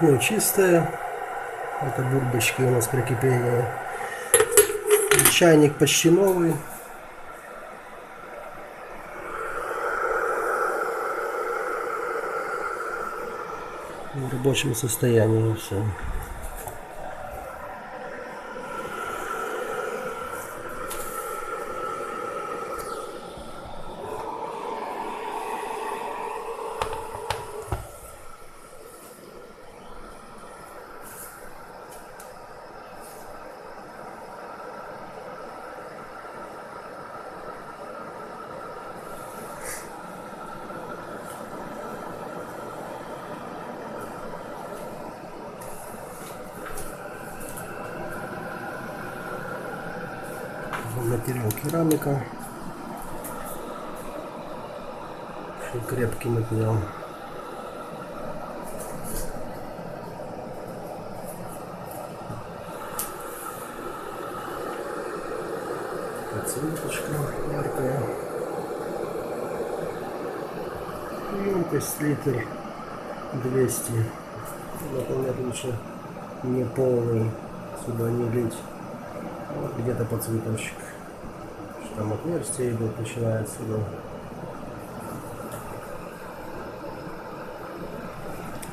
Дно чистое. Это бурбочки у нас при кипении. Чайник почти новый. В рабочем состоянии все. Материал керамика. Очень крепкий материал. Подсветочка яркая. Емкость литр 200. Например, лучше не полный, сюда не лить. Вот где-то подсветочек. Там отверстие идут, начинает сюда.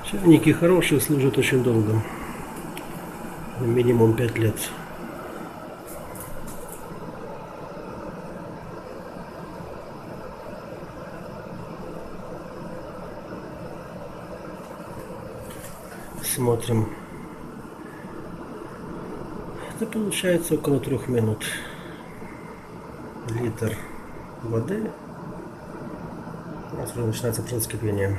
Чайники хорошие, служат очень долго. Минимум 5 лет. Смотрим. Это получается около 3 минут. Литр воды. У нас уже начинается процесс кипения.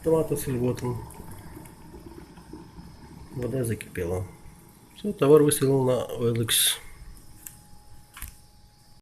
Томатос вот он. Вода закипела. Все, товар выставил на OLX.